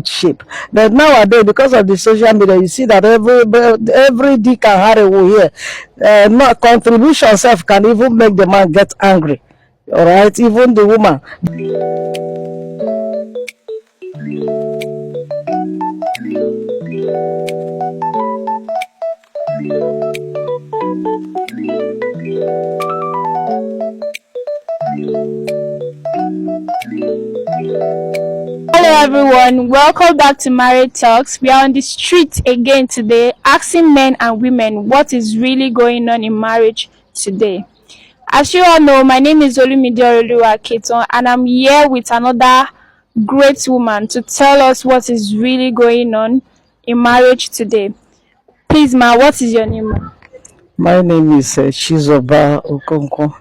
shape. But nowadays, because of the social media, you see that every dick and Harry will hear. Not contribution self can even make the man get angry. All right, even the woman. Hello everyone, welcome back to Married Talks. We are on the street again today, asking men and women what is really going on in marriage today. As you all know, my name is Olumide Oluwaketon, and I'm here with another great woman to tell us what is really going on in marriage today. Please, ma, what is your name, ma? My name is Chizoba Okonkwo.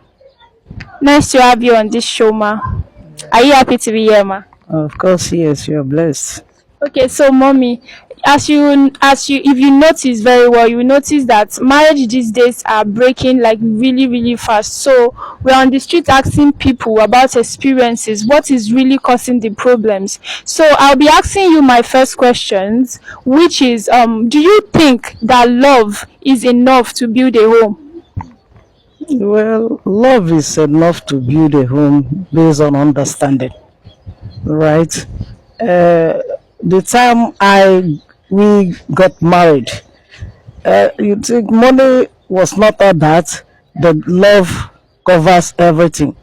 Nice to have you on this show, ma. Are you happy to be here, ma? Of course, yes, you are blessed. Okay, so mommy, if you notice very well, you notice that marriage these days are breaking like really fast. So we're on the street asking people about experiences, what is really causing the problems. So I'll be asking you my first questions, which is do you think that love is enough to build a home? Well, love is enough to build a home based on understanding, right? The time we got married, you think money was not all that, but love covers everything.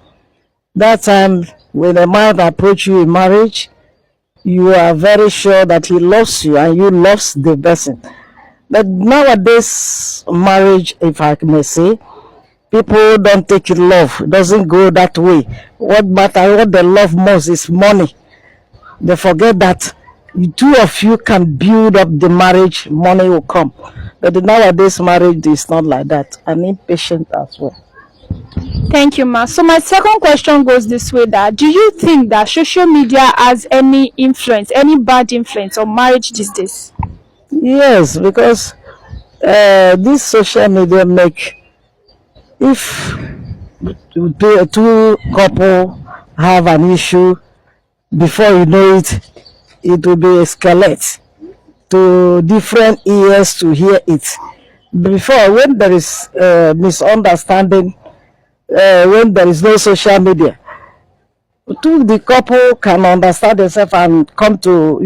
That time, when a man approach you in marriage, you are very sure that he loves you and you loves the person. But nowadays, marriage, if I may say, people don't take it love. It doesn't go that way. What they love most is money. They forget that the two of you can build up the marriage, money will come. But the nowadays marriage is not like that. And impatient as well. Thank you, ma. So my second question goes this way: that do you think that social media has any influence, any bad influence on marriage these days? Yes, because this social media make, if two couple have an issue, before you know it, it will be escalate to different ears to hear it. Before, when there is misunderstanding, when there is no social media, the couple can understand themselves and come to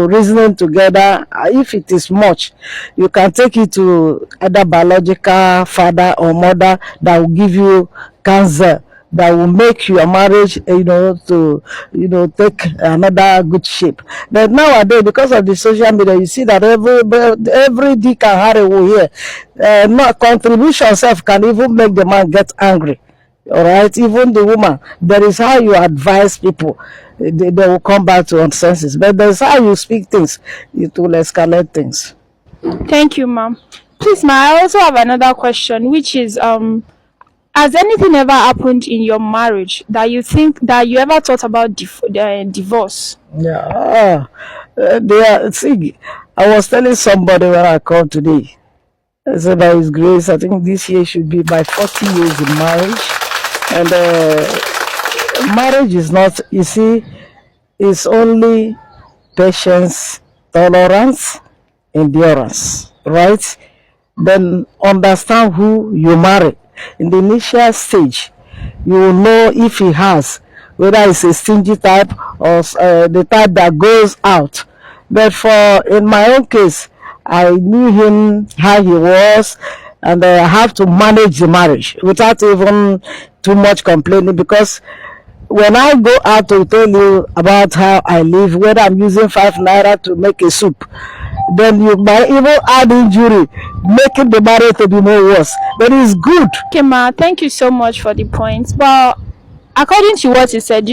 reasoning together. If it is much, you can take it to either biological father or mother that will give you counsel that will make your marriage to take another good shape. But nowadays, because of the social media, you see that every dick and Harry will hear. Not contribution self can even make the man get angry. All right, even the woman. There is how you advise people; they will come back to senses. But there's how you speak things; it will escalate things. Thank you, ma'am. Please, ma, I also have another question, which is has anything ever happened in your marriage that you think that you ever thought about divorce? Yeah, see, I was telling somebody when I called today. I said, by His grace, I think this year should be my 40 years in marriage. And marriage is not, you see, it's only patience, tolerance, endurance, right? Then understand who you marry. In the initial stage, you will know if he has, whether it's a stingy type or the type that goes out. But in my own case, I knew him, how he was, and I have to manage the marriage without even too much complaining, because when I go out to tell you about how I live, whether I'm using 5 naira to make a soup, then you might even add injury, making the marriage to be more worse. But it's good. Okay, ma, thank you so much for the points. But according to what you said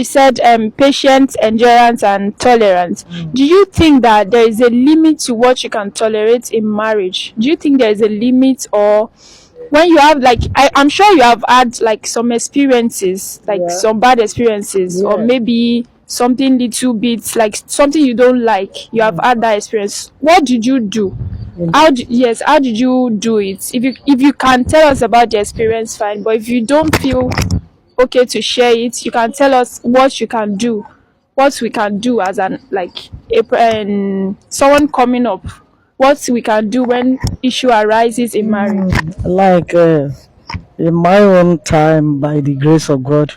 patience, endurance, and tolerance. Do you think that there is a limit to what you can tolerate in marriage? Do you think there is a limit, or when you have I'm sure you have had like some experiences, some bad experiences, or maybe something little bit like something you don't like, you have had that experience. What did you do? How did you do it? If you can tell us about the experience, fine, but if you don't feel okay to share it, you can tell us what you can do what we can do as an like someone coming up, what we can do when issue arises in marriage. Like in my own time, by the grace of God,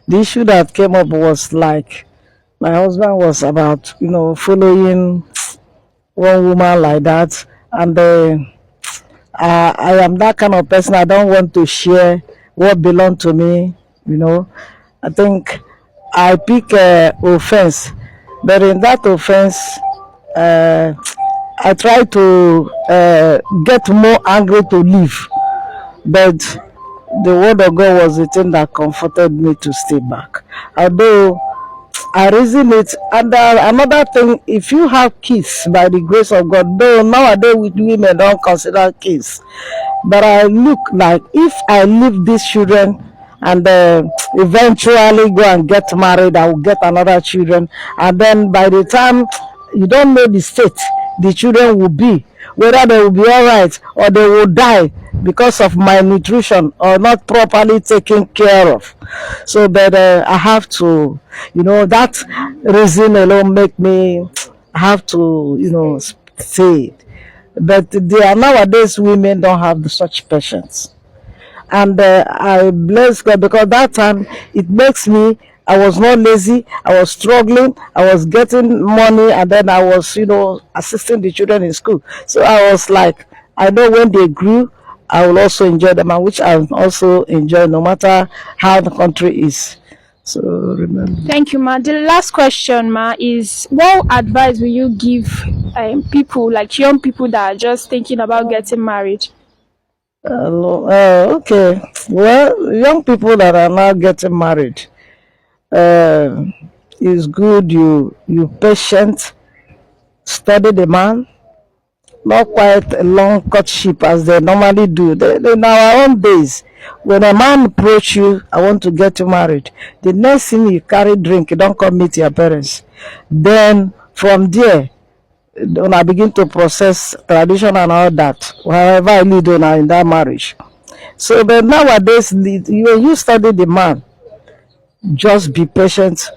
the issue that came up was like my husband was about, following one woman like that, and I am that kind of person. I don't want to share what belong to me. I think I pick offense, but in that offense, uh, I try to get more angry to leave. But the word of God was the thing that comforted me to stay back. Although I reason it, and another thing, if you have kids by the grace of God, though nowadays with women don't consider kids, but I look like if I leave these children and eventually go and get married, I will get another children, and then by the time you don't know the state the children will be, whether they will be all right or they will die because of malnutrition or not properly taken care of. So, but I have to, that reason alone make me have to, say it. But there are nowadays women don't have such patience, and I bless God because that time it makes me. I was not lazy. I was struggling. I was getting money, and then I was, assisting the children in school. So I was like, I know when they grew, I will also enjoy them, and which I also enjoy, no matter how the country is. So remember. Thank you, ma. The last question, ma, is what advice will you give people, like young people that are just thinking about getting married? Okay. Well, young people that are now getting married, uh, it's good you patient, study the man, not quite a long courtship as they normally do. In our own days, when a man approach you, I want to get you married, the next thing you carry drink, you don't come meet your parents. Then from there, when I begin to process tradition and all that, however I lead on in that marriage. So but nowadays, when you study the man, just be patient.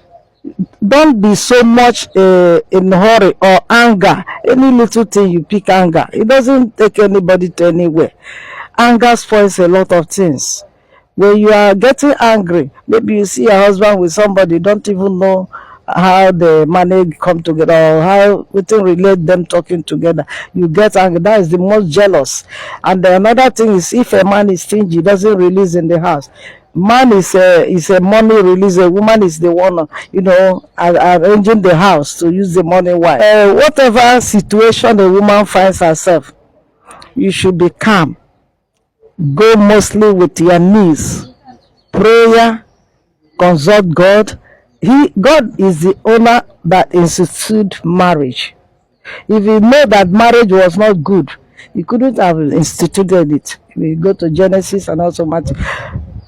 Don't be so much in hurry or anger. Any little thing you pick anger, it doesn't take anybody to anywhere. Anger spoils a lot of things. When you are getting angry, maybe you see a husband with somebody, don't even know how the marriage come together or how within relate them talking together. You get angry. That is the most jealous. And another thing is, if a man is stingy, doesn't release in the house. Man is a money releaser. Woman is the one, arranging the house to use the money. Why? Whatever situation a woman finds herself, you should be calm. Go mostly with your knees, prayer, consult God. God is the owner that instituted marriage. If you know that marriage was not good, he couldn't have instituted it. We go to Genesis and also Matthew.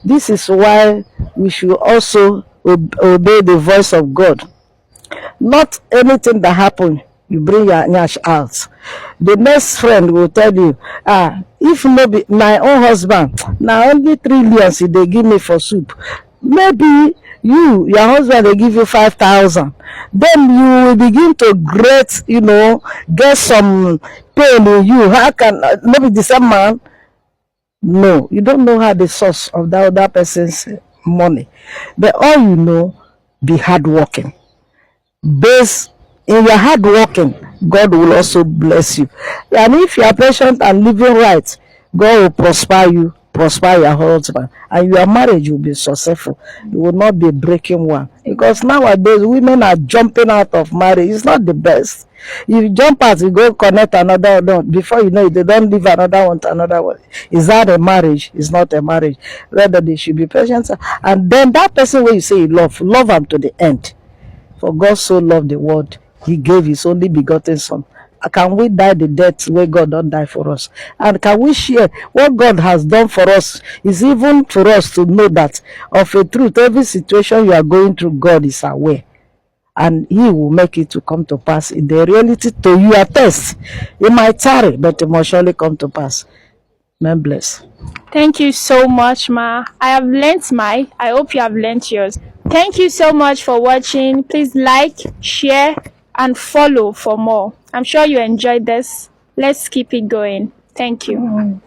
This is why we should also obey the voice of God. Not anything that happens, you bring your nyash out. The next friend will tell you, if maybe my own husband, now only 3 years they give me for soup. Maybe your husband, they give you 5,000. Then you will begin to get some pain in you. How can, maybe the same man? No, you don't know how the source of that other person's money. But all you know, be hardworking. Based in your hard working, God will also bless you. And if you are patient and living right, God will prosper you, prosper your husband, and your marriage will be successful. You will not be breaking one. Because nowadays, women are jumping out of marriage. It's not the best. If you jump out, you go connect another one. Before you know it, they don't leave another one to another one. Is that a marriage? It's not a marriage. Rather, they should be patient. And then that person where you say you love them to the end. For God so loved the world, he gave his only begotten son. Can we die the death where God don't die for us? And can we share what God has done for us? Is even for us to know that of a truth, every situation you are going through, God is aware. And he will make it to come to pass in the reality to your test. It might tarry, but it must surely come to pass. Man bless. Thank you so much, ma. I have learnt mine. I hope you have learnt yours. Thank you so much for watching. Please like, share, and follow for more. I'm sure you enjoyed this. Let's keep it going. Thank you.